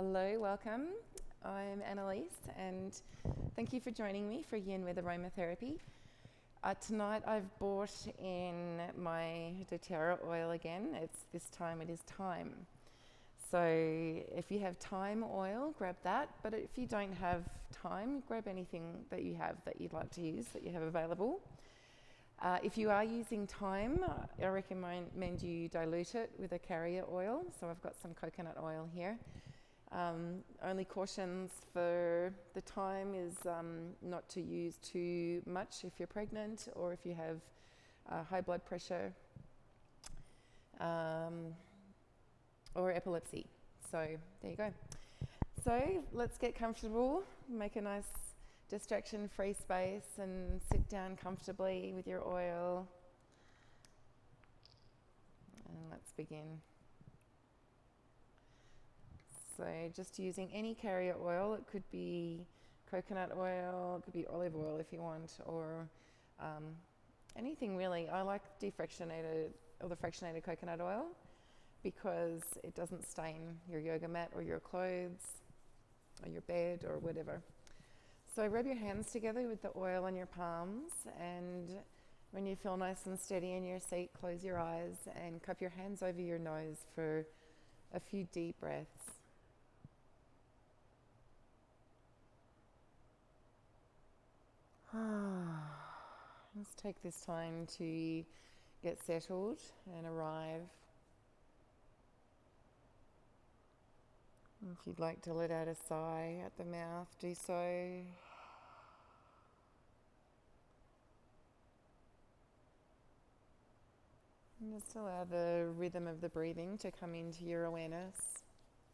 Hello, welcome. I'm Annalise, and thank you for joining me for Yin with Aromatherapy. Tonight I've brought in my doTERRA oil again. This time it is thyme. So if you have thyme oil, grab that. But if you don't have thyme, grab anything that you have that you'd like to use, that you have available. If you are using thyme, I recommend you dilute it with a carrier oil. So I've got some coconut oil here. Only cautions for the thyme is not to use too much if you're pregnant or if you have high blood pressure or epilepsy. So there you go. So let's get comfortable, make a nice distraction-free space and sit down comfortably with your oil. And let's begin. So just using any carrier oil, it could be coconut oil, it could be olive oil if you want, or anything really. I like the fractionated coconut oil because it doesn't stain your yoga mat or your clothes or your bed or whatever. So rub your hands together with the oil on your palms, and when you feel nice and steady in your seat, close your eyes and cup your hands over your nose for a few deep breaths. Let's take this time to get settled and arrive. If you'd like to let out a sigh at the mouth, do so. And just allow the rhythm of the breathing to come into your awareness.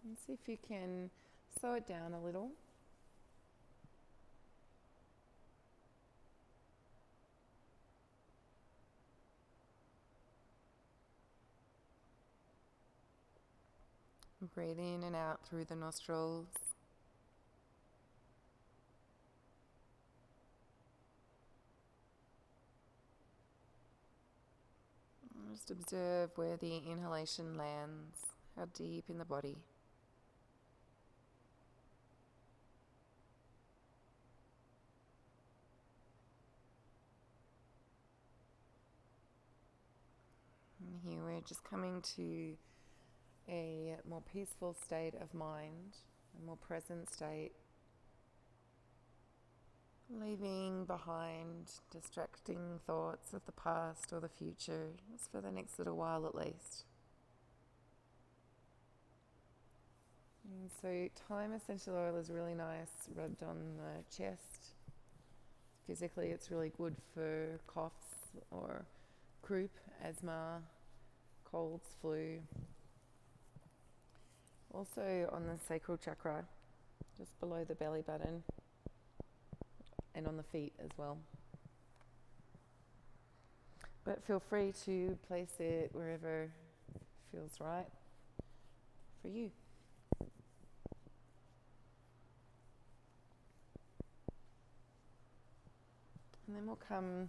And see if you can slow it down a little. Breathe in and out through the nostrils. Just observe where the inhalation lands, how deep in the body. And here we're just coming to a more peaceful state of mind, a more present state, leaving behind distracting thoughts of the past or the future, just for the next little while at least. And so Thyme Essential Oil is really nice, rubbed on the chest. Physically it's really good for coughs or croup, asthma, colds, flu. Also on the sacral chakra, just below the belly button, and on the feet as well. But feel free to place it wherever feels right for you. And then we'll come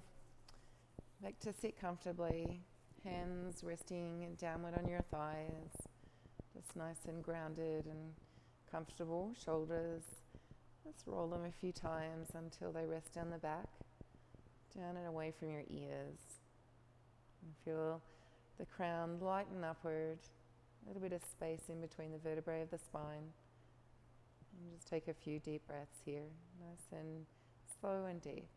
back to sit comfortably, hands resting downward on your thighs. Just nice and grounded and comfortable. Shoulders, let's roll them a few times until they rest down the back, down and away from your ears. And feel the crown lighten upward, a little bit of space in between the vertebrae of the spine. And just take a few deep breaths here, nice and slow and deep.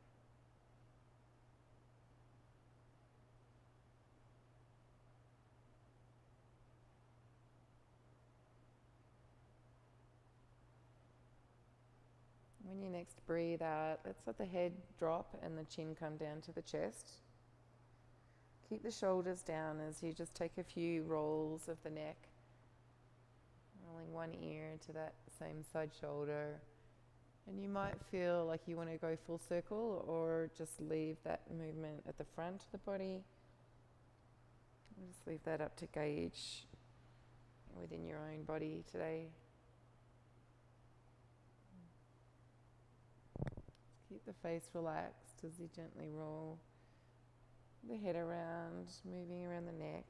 When you next breathe out, let's let the head drop and the chin come down to the chest. Keep the shoulders down as you just take a few rolls of the neck, rolling one ear to that same side shoulder. And you might feel like you want to go full circle or just leave that movement at the front of the body. Just leave that up to gauge within your own body today. Keep the face relaxed as you gently roll the head around, moving around the neck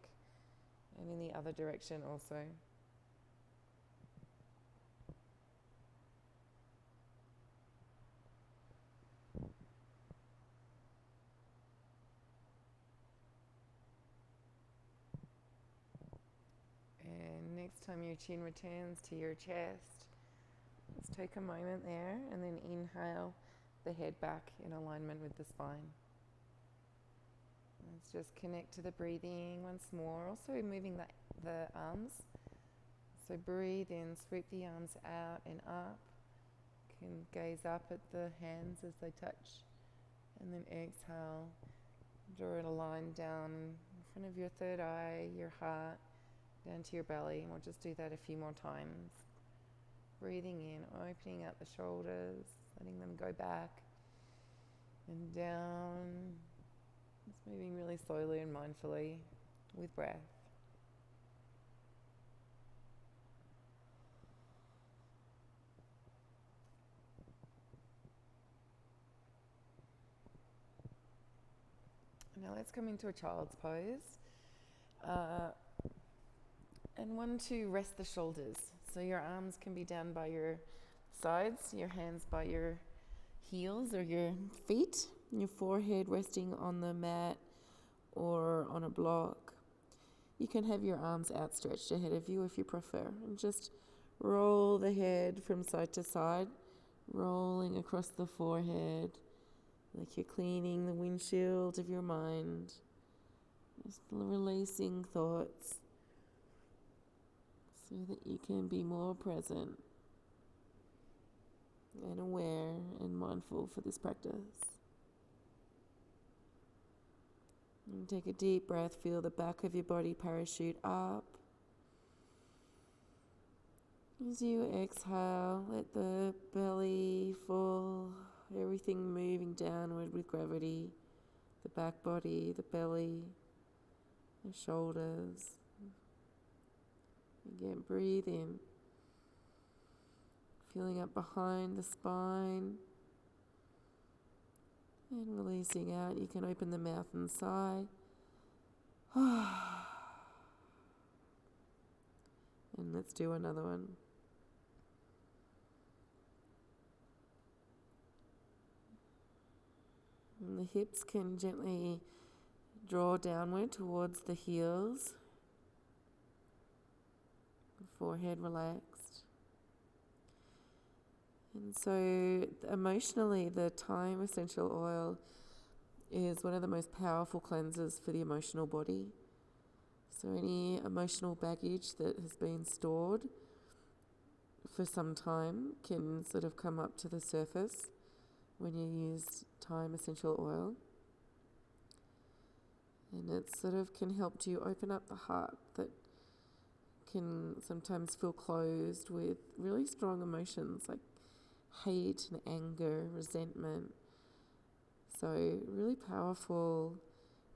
and in the other direction also. time your chin returns to your chest, let's take a moment there and then inhale the head back in alignment with the spine. Let's just connect to the breathing once more. Also moving the arms. So breathe in, sweep the arms out and up. You can gaze up at the hands as they touch. And then exhale, draw a line down in front of your third eye, your heart, down to your belly. And we'll just do that a few more times. Breathing in, opening up the shoulders, letting them go back and down. Just moving really slowly and mindfully with breath. Now let's come into a child's pose. And one to rest the shoulders. So your arms can be down by your sides, your hands by your heels or your feet, your forehead resting on the mat or on a block. You can have your arms outstretched ahead of you if you prefer, and just roll the head from side to side, rolling across the forehead like you're cleaning the windshield of your mind, just releasing thoughts so that you can be more present and aware and mindful for this practice. And take a deep breath, feel the back of your body parachute up. As you exhale, let the belly fall, everything moving downward with gravity, the back body, the belly, the shoulders. Again, breathe in, feeling up behind the spine. And releasing out, you can open the mouth and sigh. And let's do another one. And the hips can gently draw downward towards the heels. The forehead relaxed. And so emotionally, the Thyme Essential Oil is one of the most powerful cleansers for the emotional body. So any emotional baggage that has been stored for some time can sort of come up to the surface when you use Thyme Essential Oil. And it sort of can help to open up the heart that can sometimes feel closed with really strong emotions like hate and anger, resentment. So really powerful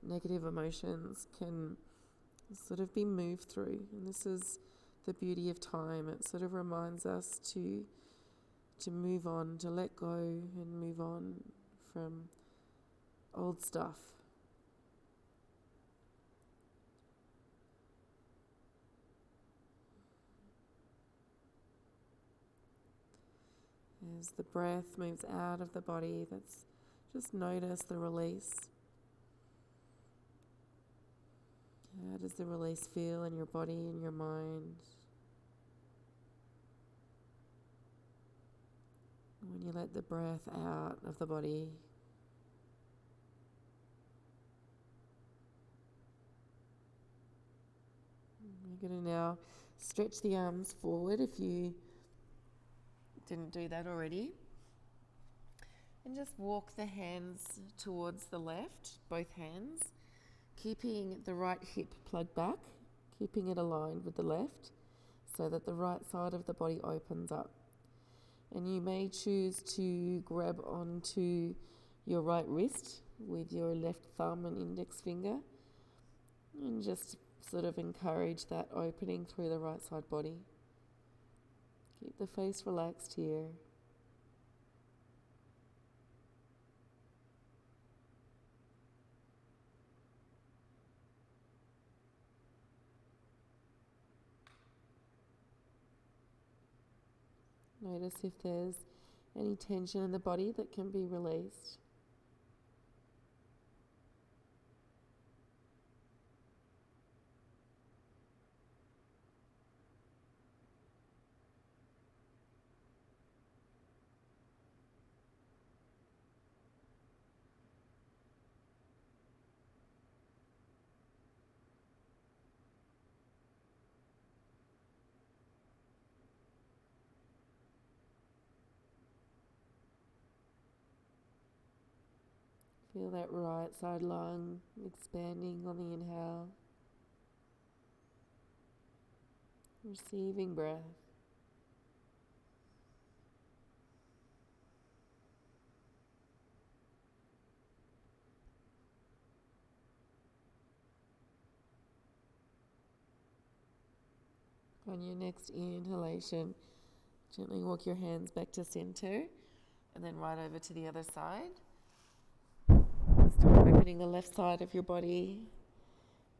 negative emotions can sort of be moved through. And this is the beauty of time. It sort of reminds us to move on, to let go and move on from old stuff. As the breath moves out of the body, that's just notice the release. How does the release feel in your body and your mind? When you let the breath out of the body, you're going to now stretch the arms forward if you didn't do that already. And just walk the hands towards the left, both hands, keeping the right hip plugged back, keeping it aligned with the left so that the right side of the body opens up. And you may choose to grab onto your right wrist with your left thumb and index finger and just sort of encourage that opening through the right side body. Keep the face relaxed here. Notice if there's any tension in the body that can be released. Feel that right side lung expanding on the inhale. Receiving breath. On your next inhalation, gently walk your hands back to center and then right over to the other side. Start opening the left side of your body,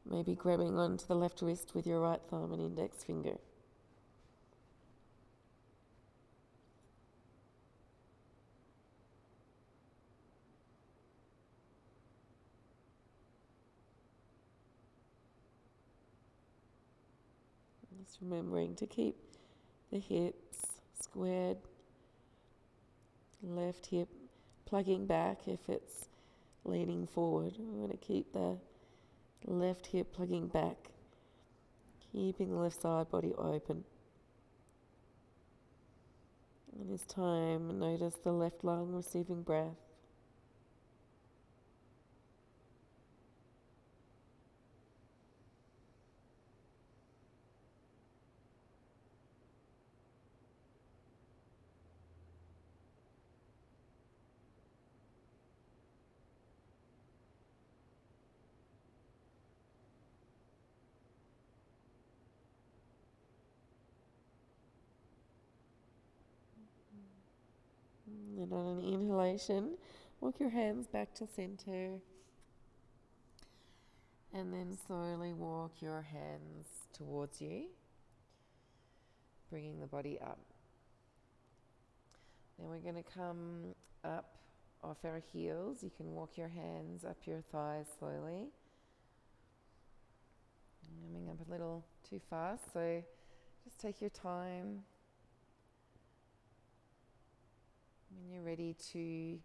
maybe grabbing onto the left wrist with your right thumb and index finger. Just remembering to keep the hips squared, left hip plugging back if it's leaning forward. We're going to keep the left hip plugging back, keeping the left side body open. And this time, notice the left lung receiving breath. And on an inhalation, walk your hands back to center. And then slowly walk your hands towards you, bringing the body up. Then we're going to come up off our heels. You can walk your hands up your thighs slowly. Coming up a little too fast, so just take your time. When you're ready to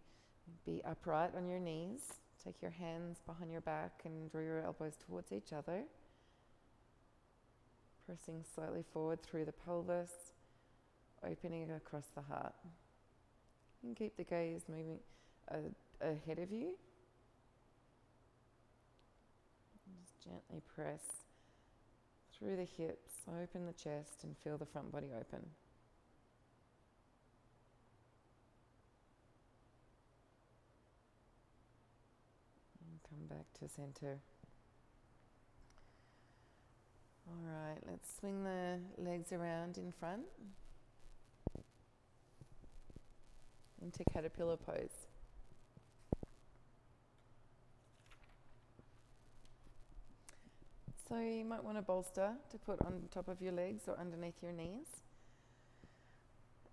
be upright on your knees, take your hands behind your back and draw your elbows towards each other. Pressing slightly forward through the pelvis, opening across the heart. You can keep the gaze moving ahead of you. Just gently press through the hips, open the chest and feel the front body open. And come back to center. Alright, let's swing the legs around in front into caterpillar pose. So you might want a bolster to put on top of your legs or underneath your knees,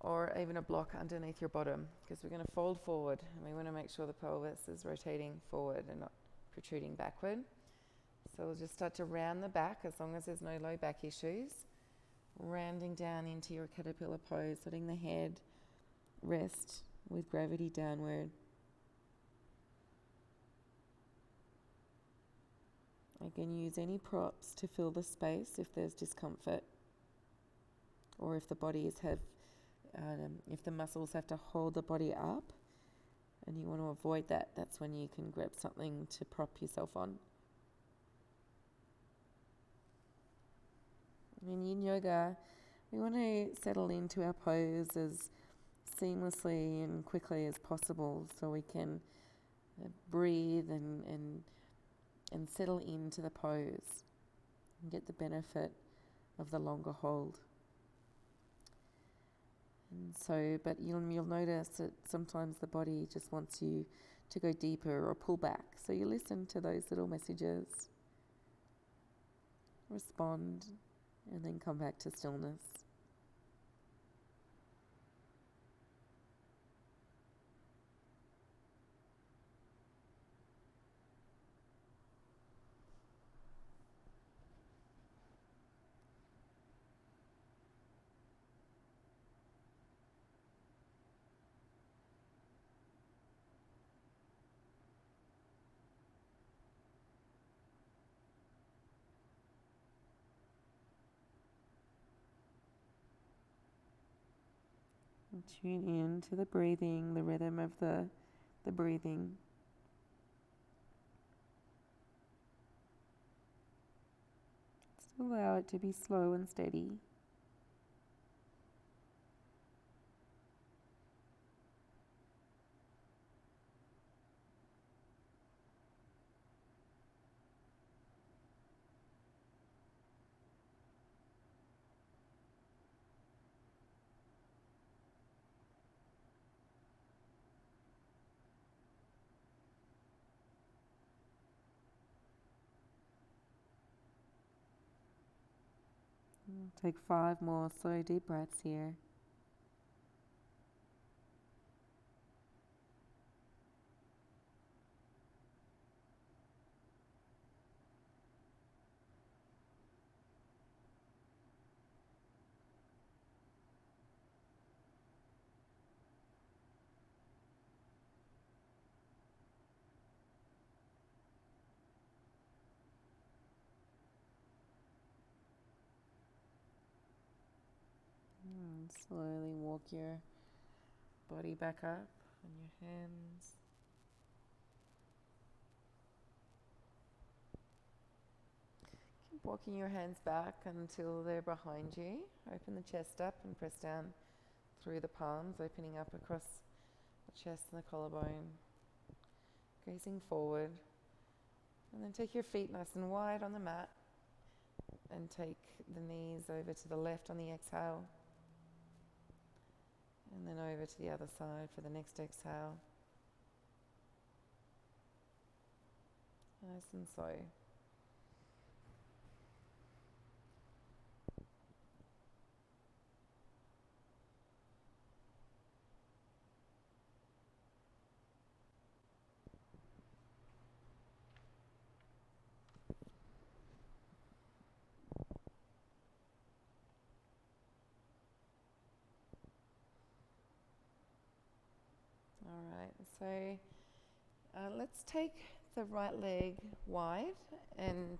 or even a block underneath your bottom, because we're going to fold forward and we want to make sure the pelvis is rotating forward and not protruding backward. So we'll just start to round the back as long as there's no low back issues. Rounding down into your caterpillar pose, letting the head rest with gravity downward. I can use any props to fill the space if there's discomfort, or if the if the muscles have to hold the body up and you want to avoid that, that's when you can grab something to prop yourself on. In yin yoga, we want to settle into our pose as seamlessly and quickly as possible, so we can breathe and settle into the pose and get the benefit of the longer hold. And so, but you'll notice that sometimes the body just wants you to go deeper or pull back. So you listen to those little messages, respond, and then come back to stillness. And tune in to the breathing, the rhythm of the breathing. allow it to be slow and steady. Take 5 more slow deep breaths here. And slowly walk your body back up on your hands. Keep walking your hands back until they're behind you. Open the chest up and press down through the palms, opening up across the chest and the collarbone. Gazing forward. And then take your feet nice and wide on the mat and take the knees over to the left on the exhale. And then over to the other side for the next exhale. Nice and slow. All right, so let's take the right leg wide and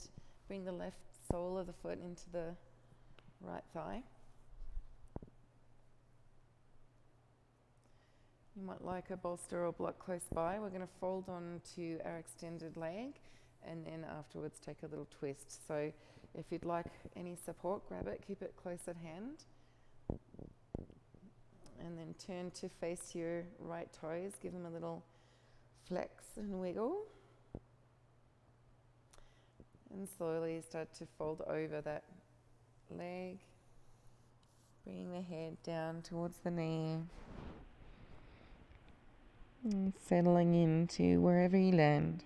bring the left sole of the foot into the right thigh. You might like a bolster or block close by. We're going to fold on to our extended leg and then afterwards take a little twist. So if you'd like any support, grab it, keep it close at hand. And then turn to face your right toes, give them a little flex and wiggle. And slowly start to fold over that leg, bringing the head down towards the knee. And settling into wherever you land.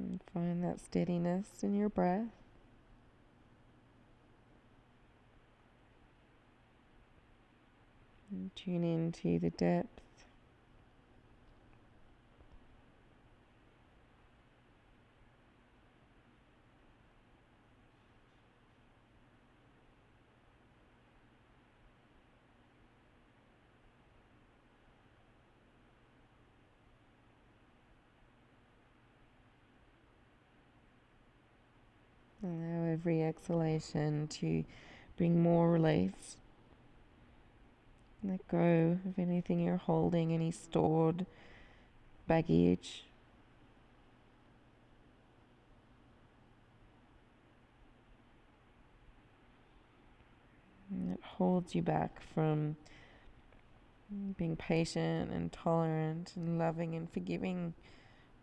And find that steadiness in your breath. And tune into the depth. Allow every exhalation to bring more release. Let go of anything you're holding, any stored baggage. And it holds you back from being patient and tolerant and loving and forgiving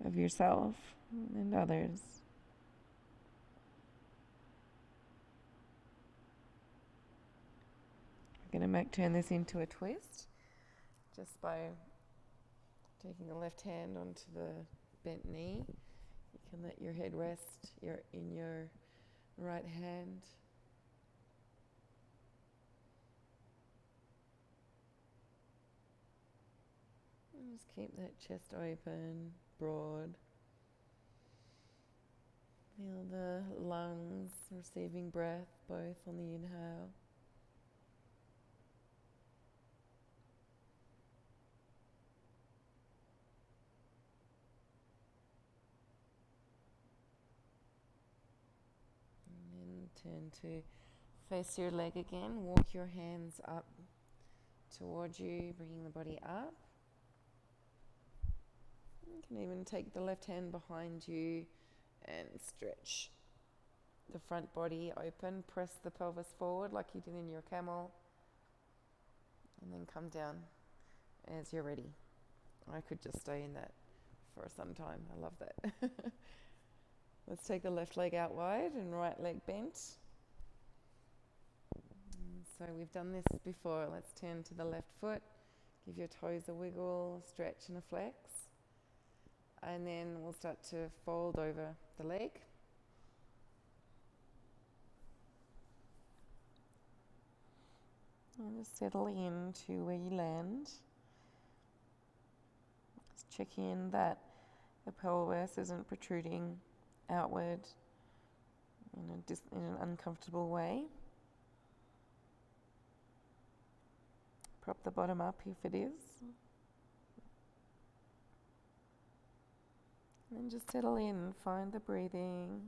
of yourself and others. We're going to turn this into a twist just by taking the left hand onto the bent knee. You can let your head rest in your right hand. And just keep that chest open, broad. Feel the lungs receiving breath both on the inhale and then turn to face your leg again. Walk your hands up towards you, bringing the body up. You can even take the left hand behind you and stretch the front body open. Press the pelvis forward like you did in your camel, and then come down as you're ready. I could just stay in that for some time. I love that. Let's take the left leg out wide and right leg bent. So we've done this before. Let's turn to the left foot. Give your toes a wiggle, stretch and a flex. And then we'll start to fold over the leg. And just settle into where you land. Just check in that the pelvis isn't protruding outward in an uncomfortable way. Prop the bottom up if it is. And then just settle in, find the breathing.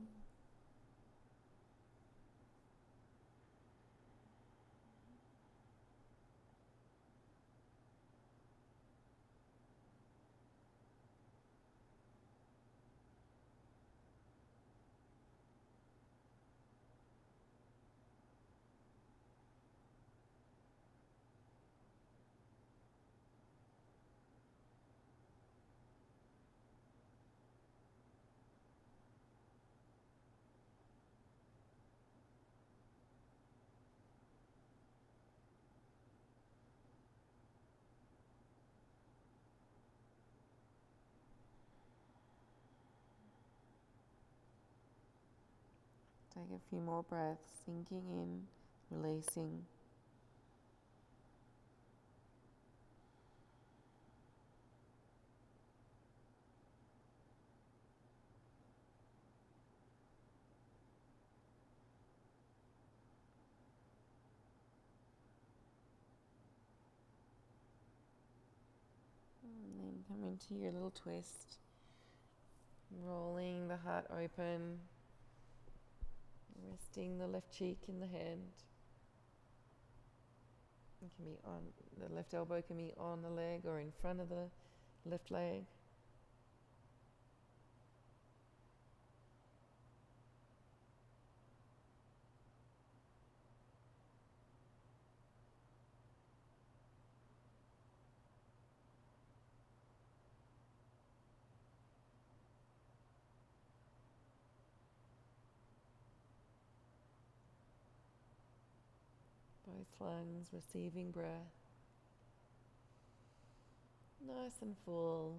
Take a few more breaths, sinking in, releasing. And then come into your little twist, rolling the heart open. Resting the left cheek in the hand. It can be on the left elbow, can be on the leg or in front of the left leg. Both lungs receiving breath. Nice and full.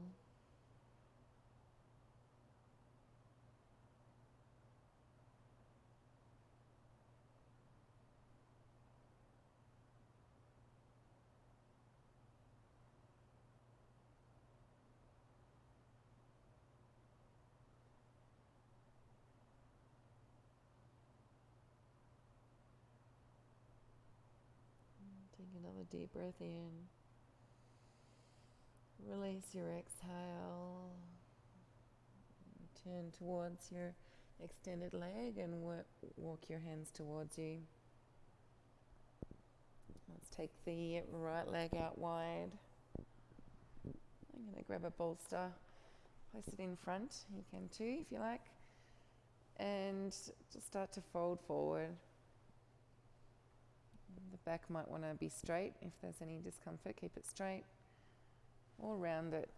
Take another deep breath in. Release your exhale. Turn towards your extended leg and walk your hands towards you. Let's take the right leg out wide. I'm going to grab a bolster, place it in front. You can too if you like. And just start to fold forward. The back might want to be straight. If there's any discomfort, keep it straight or round it.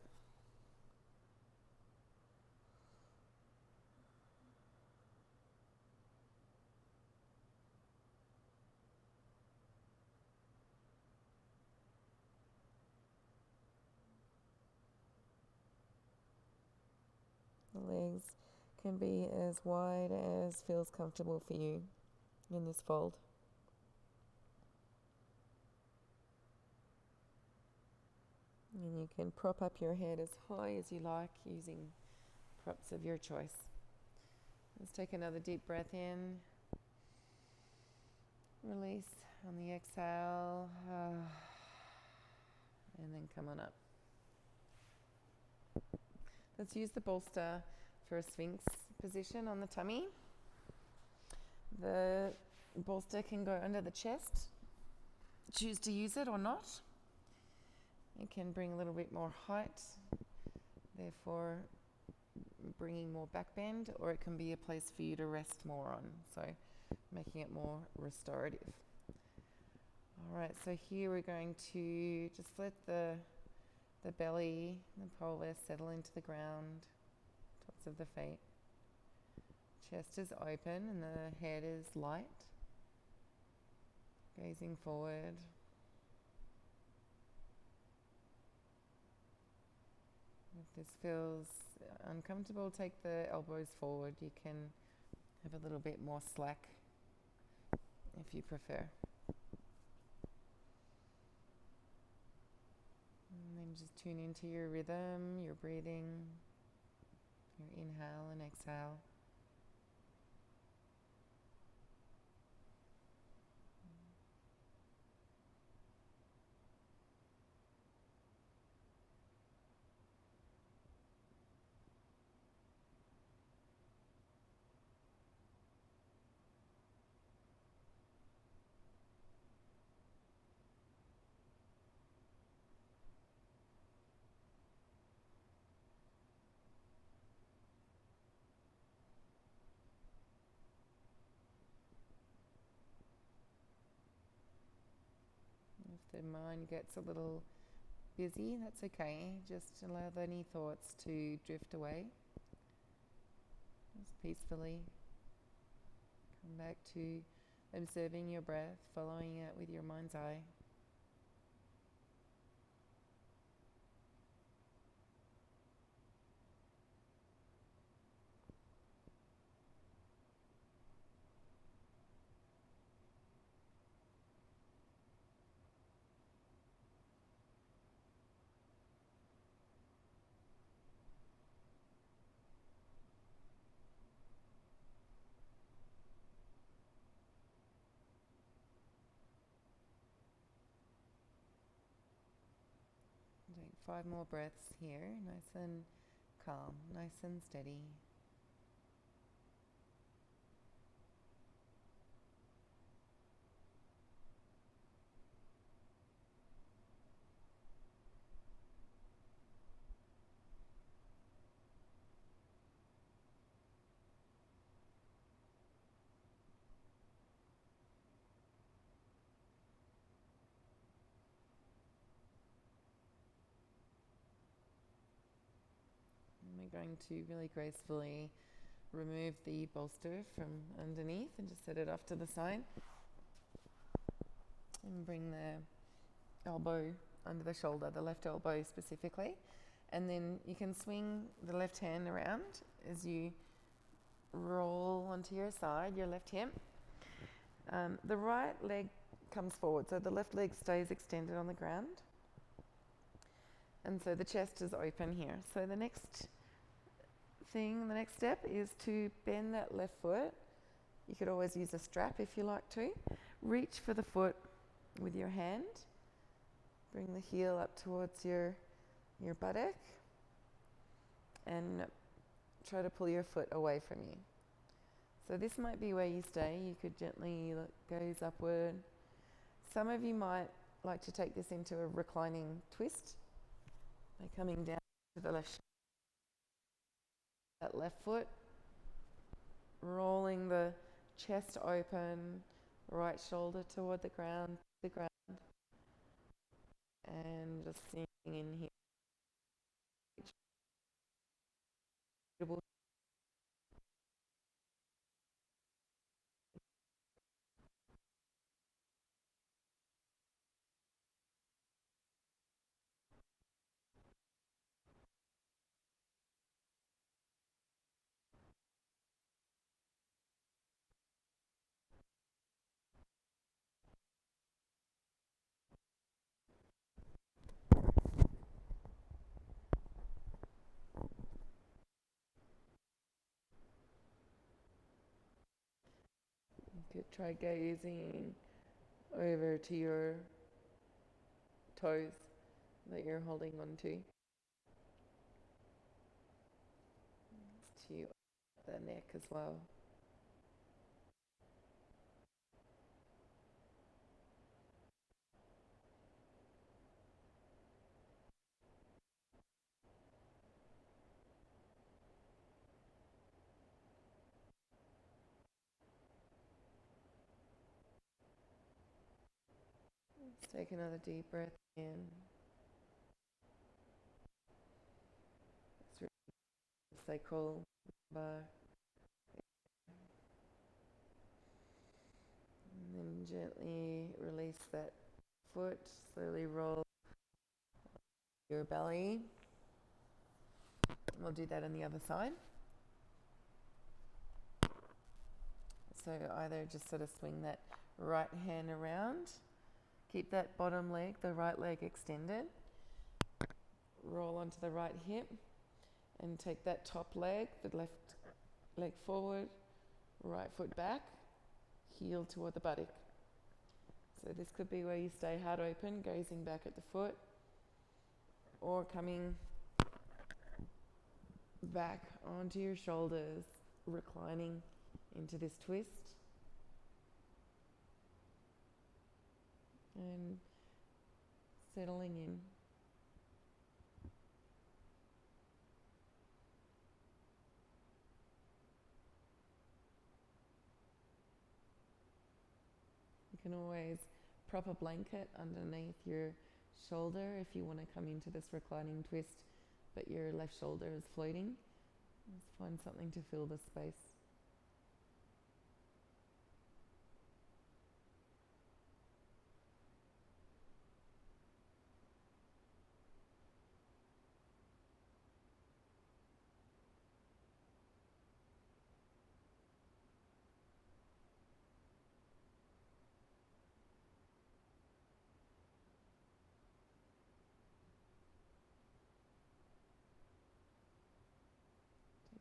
The legs can be as wide as feels comfortable for you in this fold. And you can prop up your head as high as you like using props of your choice. Let's take another deep breath in. Release on the exhale. And then come on up. Let's use the bolster for a Sphinx position on the tummy. The bolster can go under the chest. Choose to use it or not. It can bring a little bit more height, therefore bringing more back bend, or it can be a place for you to rest more on, so making it more restorative. All right, so here we're going to just let the belly, the pelvis settle into the ground, tops of the feet. Chest is open and the head is light, gazing forward. If this feels uncomfortable, take the elbows forward. You can have a little bit more slack if you prefer. And then just tune into your rhythm, your breathing, your inhale and exhale. If the mind gets a little busy, that's okay. Just allow any thoughts to drift away. Just peacefully come back to observing your breath, following it with your mind's eye. Take 5 more breaths here, nice and calm, nice and steady. And we're going to really gracefully remove the bolster from underneath and just set it off to the side. And bring the elbow under the shoulder, the left elbow specifically. And then you can swing the left hand around as you roll onto your side, your left hip. The right leg comes forward, so the left leg stays extended on the ground. And so the chest is open here. So the next step is to bend that left foot. You could always use a strap if you like to. Reach for the foot with your hand. Bring the heel up towards your buttock and try to pull your foot away from you. So this might be where you stay. You could gently gaze upward. Some of you might like to take this into a reclining twist by coming down to the left, that left foot, rolling the chest open, right shoulder toward the ground, and just sinking in here. could try gazing over to your toes that you're holding onto. To the neck as well. Let's take another deep breath in. Stay cool. And then gently release that foot. Slowly roll your belly. We'll do that on the other side. So either just sort of swing that right hand around. Keep that bottom leg, the right leg extended. Roll onto the right hip and take that top leg, the left leg forward, right foot back, heel toward the buttock. So this could be where you stay heart open, gazing back at the foot, or coming back onto your shoulders, reclining into this twist. And settling in. You can always prop a blanket underneath your shoulder if you want to come into this reclining twist, but your left shoulder is floating. Let's find something to fill the space.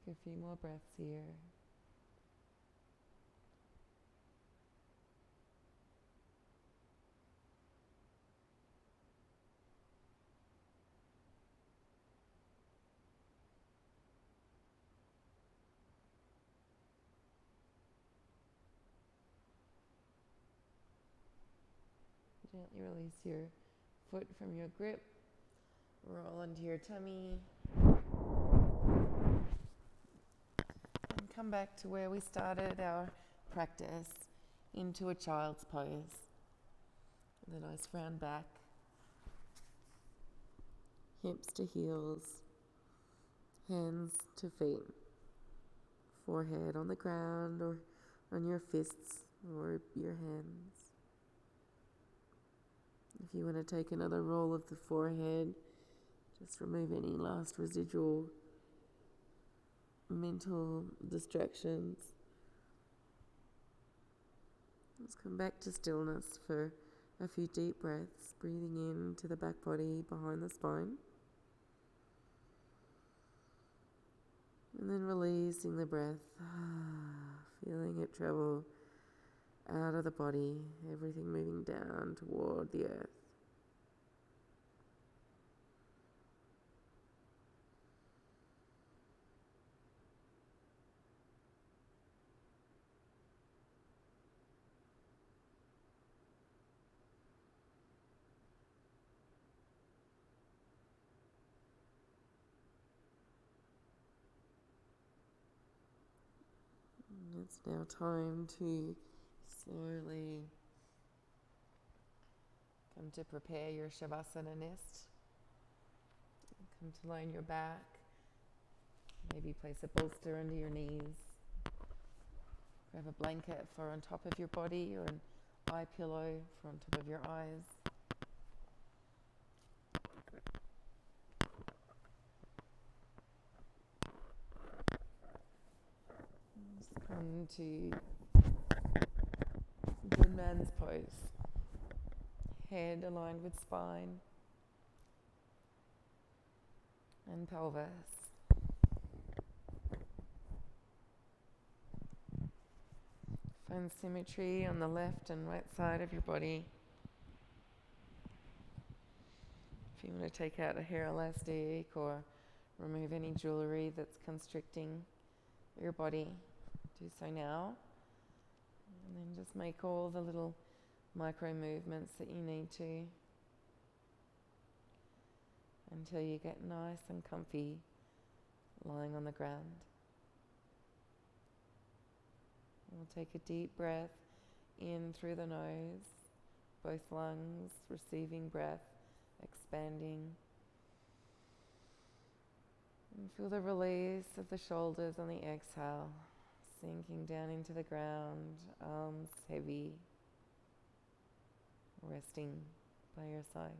Take a few more breaths here. Gently release your foot from your grip. Roll into your tummy. And come back to where we started our practice, into a child's pose. With a nice round back. Hips to heels. Hands to feet. Forehead on the ground or on your fists or your hands. If you want to take another roll of the forehead, just remove any last residual mental distractions. Let's come back to stillness for a few deep breaths, breathing into the back body behind the spine. And then releasing the breath, feeling it travel out of the body, everything moving down toward the earth. It's now time to slowly come to prepare your Shavasana nest. Come to lie on your back. Maybe place a bolster under your knees. Grab a blanket for on top of your body or an eye pillow for on top of your eyes. Just come to good man's pose. Head aligned with spine and pelvis. Find symmetry on the left and right side of your body. If you want to take out a hair elastic or remove any jewelry that's constricting your body, do so now. And then just make all the little micro movements that you need to until you get nice and comfy lying on the ground. We'll take a deep breath in through the nose, both lungs receiving breath, expanding. And feel the release of the shoulders on the exhale, sinking down into the ground, arms heavy, resting by your sides.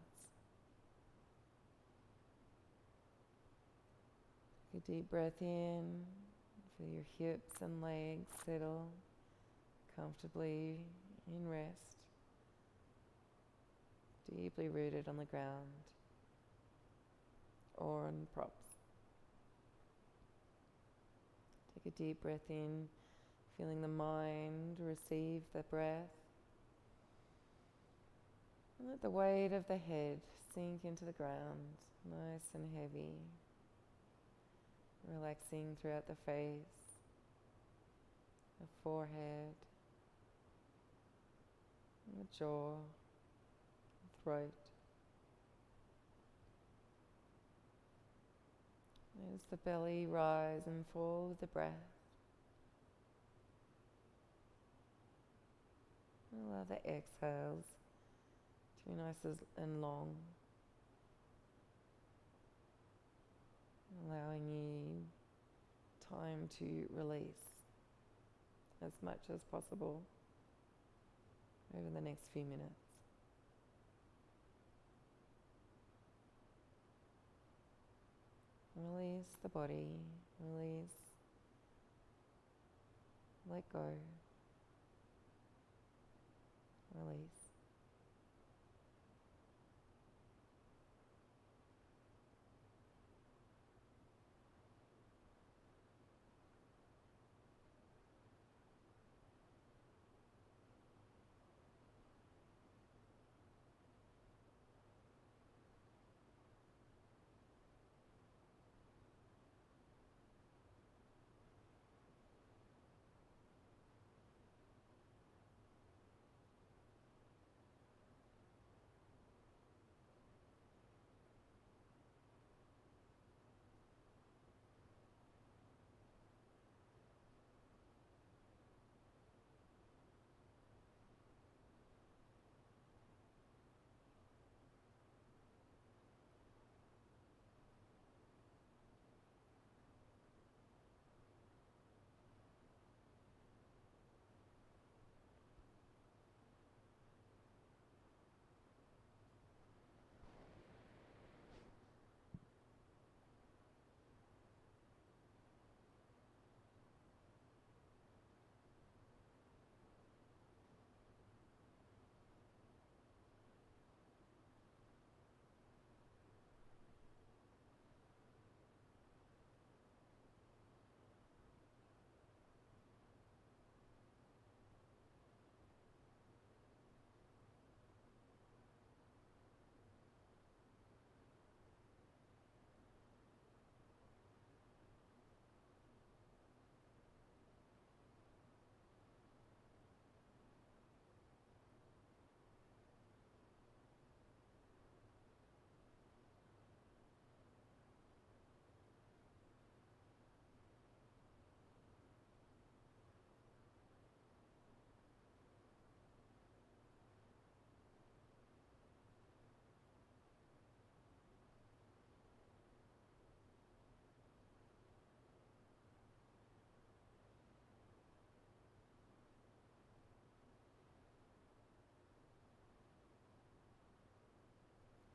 Take a deep breath in, feel your hips and legs settle comfortably in rest, deeply rooted on the ground or on props. Take a deep breath in, feeling the mind receive the breath. And let the weight of the head sink into the ground, nice and heavy, relaxing throughout the face, the forehead, the jaw, throat. Notice the belly rise and fall with the breath. Allow the exhales to be nice and long, allowing you time to release as much as possible over the next few minutes. Release the body, release, let go, release.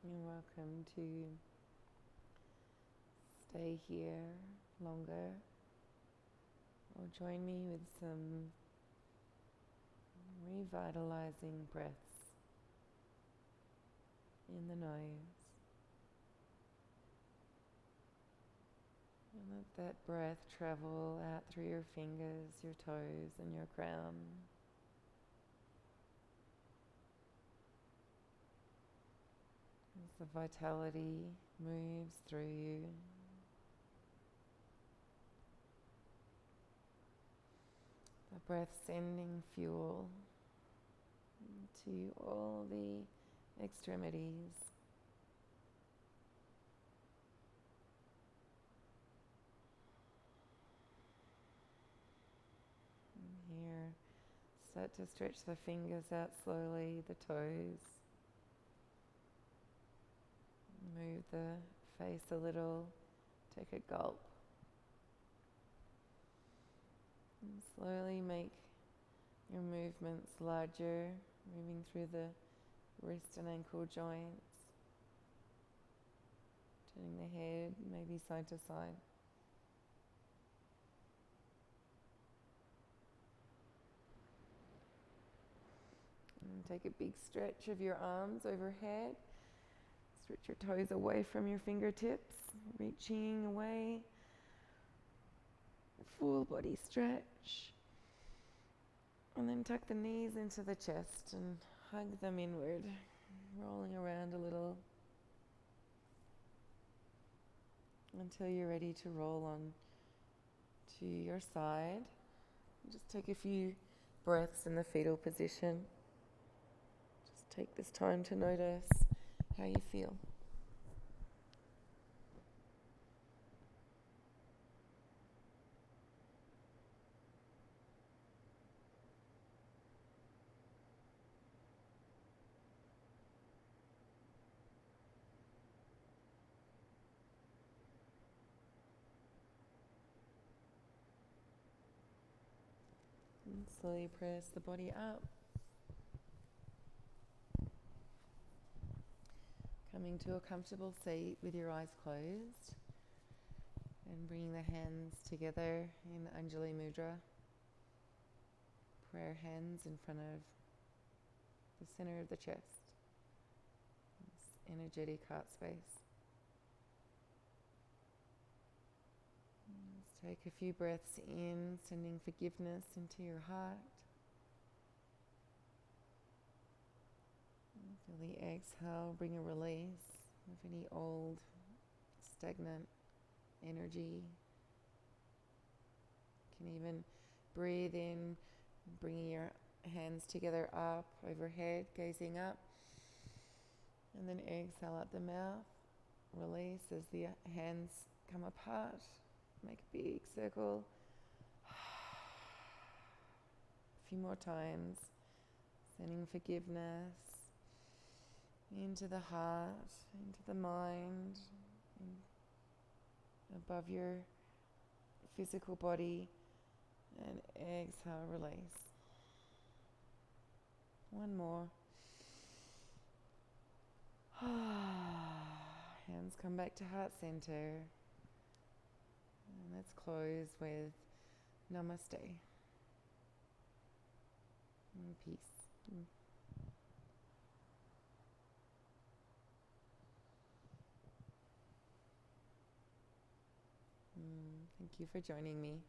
You're welcome to stay here longer or join me with some revitalizing breaths in the nose. And let that breath travel out through your fingers, your toes, and your crown, As the vitality moves through you. The breath sending fuel to all the extremities. And here, start to stretch the fingers out slowly, the toes. Move the face a little, take a gulp. And slowly make your movements larger, moving through the wrist and ankle joints. Turning the head maybe side to side. And take a big stretch of your arms overhead. Stretch your toes away from your fingertips, reaching away. Full body stretch. And then tuck the knees into the chest and hug them inward, rolling around a little until you're ready to roll on to your side. Just take a few breaths in the fetal position. Just take this time to notice how you feel. And slowly press the body up. Coming to a comfortable seat with your eyes closed. And bringing the hands together in Anjali Mudra. Prayer hands in front of the center of the chest. This energetic heart space. Let's take a few breaths in, sending forgiveness into your heart. And feel the exhale, bring a release of any old, stagnant energy. You can even breathe in, bringing your hands together up, overhead, gazing up. And then exhale out the mouth. Release as the hands come apart. Make a big circle. A few more times. Sending forgiveness into the heart, into the mind, above your physical body. And exhale, release. One more. Hands come back to heart center. And let's close with Namaste. And peace. Thank you for joining me.